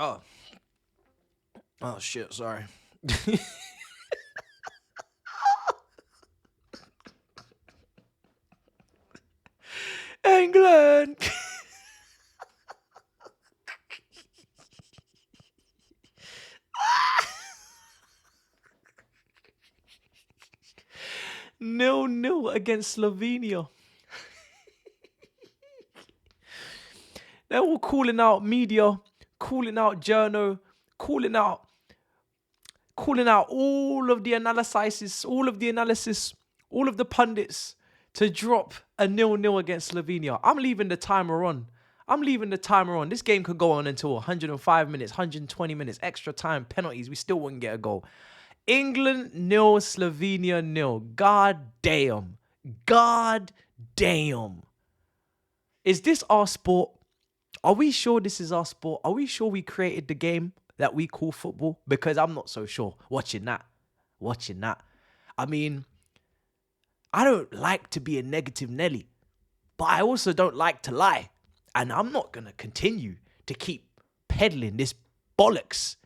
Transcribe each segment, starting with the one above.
Oh. Oh, shit, sorry. England! Nil-nil against Slovenia. They're all calling out media, calling out journo, calling out all of the analysis, all of the pundits to drop a 0-0 against Slovenia. I'm leaving the timer on. This game could go on until 105 minutes, 120 minutes, extra time, penalties. We still wouldn't get a goal. England 0, Slovenia 0. God damn. Is this our sport? Are we sure this is our sport? Are we sure we created the game that we call football? Because I'm not so sure. Watching that. I mean, I don't like to be a negative Nelly, but I also don't like to lie. And I'm not going to continue to keep peddling this bollocks.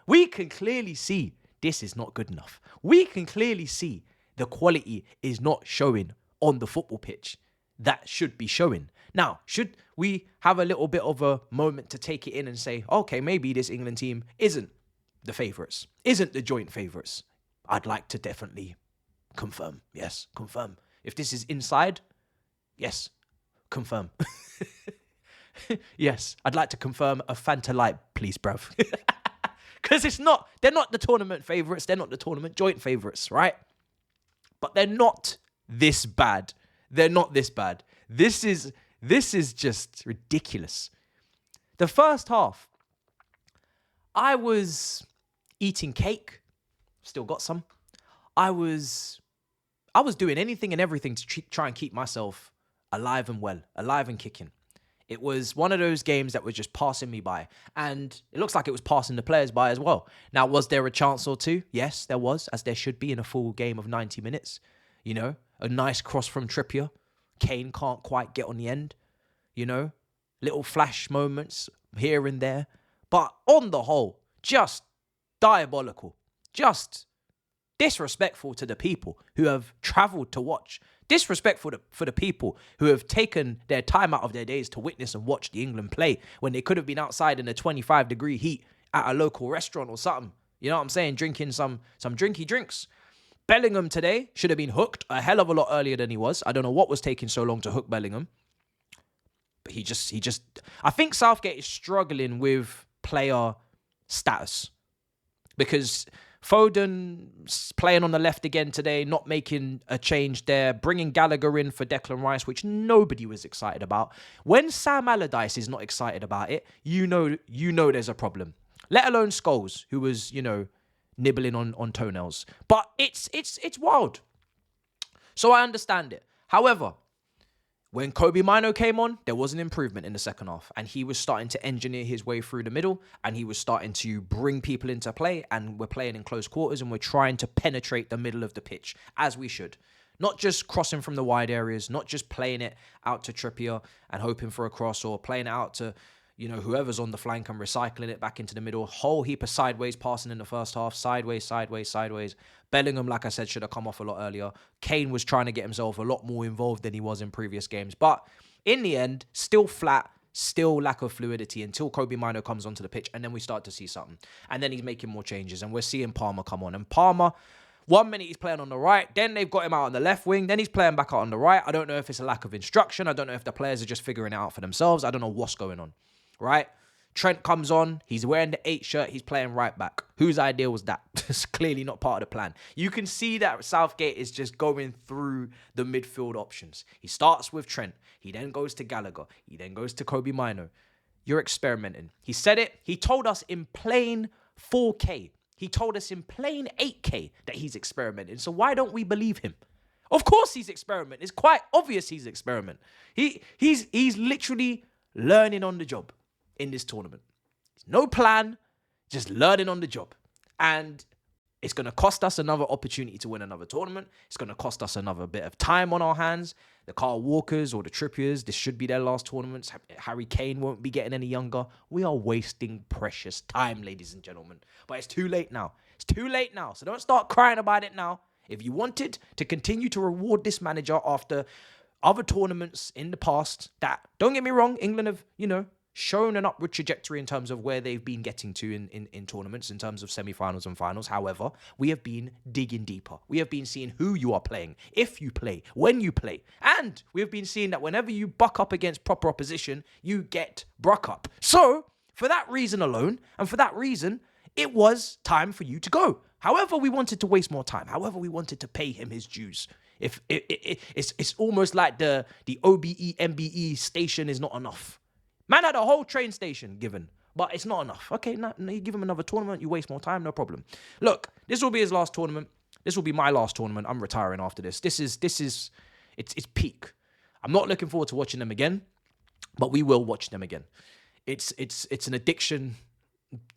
We can clearly see this is not good enough. We can clearly see the quality is not showing on the football pitch that should be showing. Now, should we have a little bit of a moment to take it in and say, okay, maybe this England team isn't the favourites, isn't the joint favourites? I'd like to definitely confirm. Yes, confirm. If this is inside, yes, confirm. Yes, I'd like to confirm a Fanta Light, please, bruv. Because they're not the tournament favourites, they're not the tournament joint favourites, right? But they're not this bad. This is just ridiculous. The first half, I was eating cake, still got some. I was doing anything and everything to try and keep myself alive and well, alive and kicking. It was one of those games that was just passing me by. And it looks like it was passing the players by as well. Now, was there a chance or two? Yes, there was, as there should be in a full game of 90 minutes. You know, a nice cross from Trippier. Kane can't quite get on the end. You know, little flash moments here and there. But on the whole, just diabolical. Just disrespectful to the people who have travelled to watch. Disrespectful for the people who have taken their time out of their days to witness and watch the England play when they could have been outside in the 25-degree heat at a local restaurant or something. You know what I'm saying? Drinking some drinky drinks. Bellingham today should have been hooked a hell of a lot earlier than he was. I don't know what was taking so long to hook Bellingham. But he just I think Southgate is struggling with player status. Because Foden playing on the left again today, not making a change there, bringing Gallagher in for Declan Rice, which nobody was excited about. When Sam Allardyce is not excited about it, you know there's a problem. Let alone Scholes, who was, nibbling on toenails. But it's wild. So I understand it. However, when Kobe Mino came on, there was an improvement in the second half. And he was starting to engineer his way through the middle. And he was starting to bring people into play. And we're playing in close quarters. And we're trying to penetrate the middle of the pitch, as we should. Not just crossing from the wide areas. Not just playing it out to Trippier and hoping for a cross. Or playing it out to, whoever's on the flank and recycling it back into the middle. Whole heap of sideways passing in the first half. Sideways. Bellingham, like I said, should have come off a lot earlier. Kane was trying to get himself a lot more involved than he was in previous games. But in the end, still flat, still lack of fluidity until Kobe Mino comes onto the pitch. And then we start to see something. And then he's making more changes. And we're seeing Palmer come on. And Palmer, 1 minute he's playing on the right. Then they've got him out on the left wing. Then he's playing back out on the right. I don't know if it's a lack of instruction. I don't know if the players are just figuring it out for themselves. I don't know what's going on. Right? Trent comes on. He's wearing the 8 shirt. He's playing right back. Whose idea was that? It's clearly not part of the plan. You can see that Southgate is just going through the midfield options. He starts with Trent. He then goes to Gallagher. He then goes to Kobe Mino. You're experimenting. He said it. He told us in plain 4K. He told us in plain 8K that he's experimenting. So why don't we believe him? Of course he's experimenting. It's quite obvious he's experimenting. He's literally learning on the job in this tournament. No plan, just learning on the job. And It's going to cost us another opportunity to win another tournament. It's going to cost us another bit of time on our hands. The Kyle Walkers or the Trippiers, this should be their last tournaments. Harry Kane won't be getting any younger. We are wasting precious time, ladies and gentlemen. But it's too late now. It's too late now. So don't start crying about it now. If you wanted to continue to reward this manager after other tournaments in the past that, don't get me wrong, England have, shown an upward trajectory in terms of where they've been getting to in tournaments, in terms of semi-finals and finals. However, we have been digging deeper. We have been seeing who you are playing, if you play, when you play. And we have been seeing that whenever you buck up against proper opposition, you get bruck up. So, for that reason alone, and for that reason, it was time for you to go. However, we wanted to waste more time. However, we wanted to pay him his dues. If it's almost like the OBE, MBE station is not enough. Man had a whole train station given, but it's not enough. Okay, now you give him another tournament, you waste more time, no problem. Look, this will be his last tournament. This will be my last tournament. I'm retiring after this. It's peak. I'm not looking forward to watching them again, but we will watch them again. It's an addiction.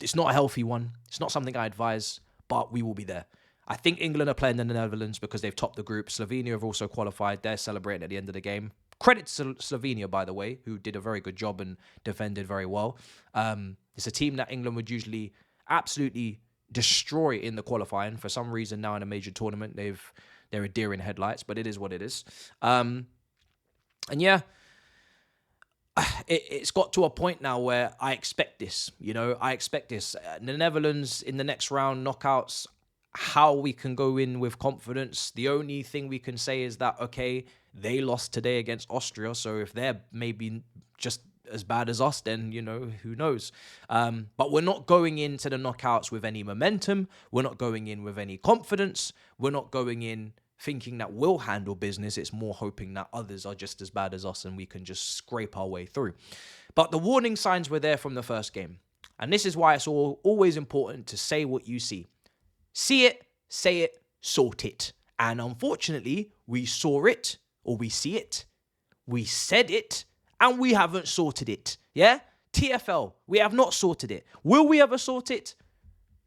It's not a healthy one. It's not something I advise, but we will be there. I think England are playing in the Netherlands because they've topped the group. Slovenia have also qualified. They're celebrating at the end of the game. Credit to Slovenia, by the way, who did a very good job and defended very well. It's a team that England would usually absolutely destroy in the qualifying. For some reason, now in a major tournament, they're a deer in headlights, but it is what it is. And yeah, it's got to a point now where I expect this. I expect this. The Netherlands in the next round, knockouts, how we can go in with confidence. The only thing we can say is that, okay, they lost today against Austria, so if they're maybe just as bad as us, then, who knows? But we're not going into the knockouts with any momentum. We're not going in with any confidence. We're not going in thinking that we'll handle business. It's more hoping that others are just as bad as us and we can just scrape our way through. But the warning signs were there from the first game. And this is why it's always important to say what you see. See it, say it, sort it. And unfortunately, we saw it, or we see it, we said it, and we haven't sorted it. Yeah? TFL, we have not sorted it. Will we ever sort it?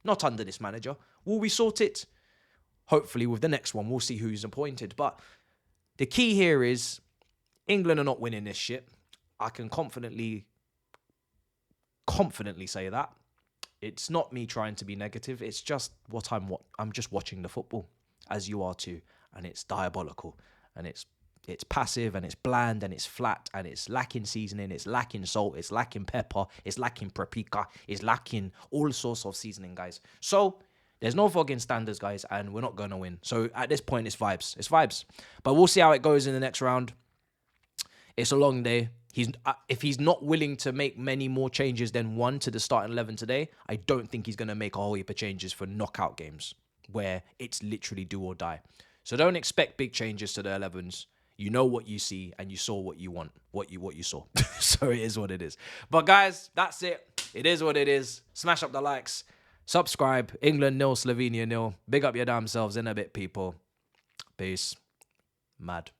Not under this manager. Will we sort it? Hopefully with the next one. We'll see who's appointed. But the key here is England are not winning this shit. I can confidently say that. It's not me trying to be negative. It's just what I'm just watching the football, as you are too. And it's diabolical. And it's passive, and it's bland, and it's flat, and it's lacking seasoning, it's lacking salt, it's lacking pepper, it's lacking paprika, it's lacking all sorts of seasoning, guys. So there's no fucking standards, guys, and we're not going to win. So at this point, it's vibes. It's vibes. But we'll see how it goes in the next round. It's a long day. If he's not willing to make many more changes than one to the starting 11 today, I don't think he's going to make a whole heap of changes for knockout games where it's literally do or die. So don't expect big changes to the 11s. You know what you see, and you saw what you want, what you saw. So it is what it is. But guys, that's it. It is what it is. Smash up the likes. Subscribe. England 0, Slovenia 0. Big up your damn selves in a bit, people. Peace. Mad.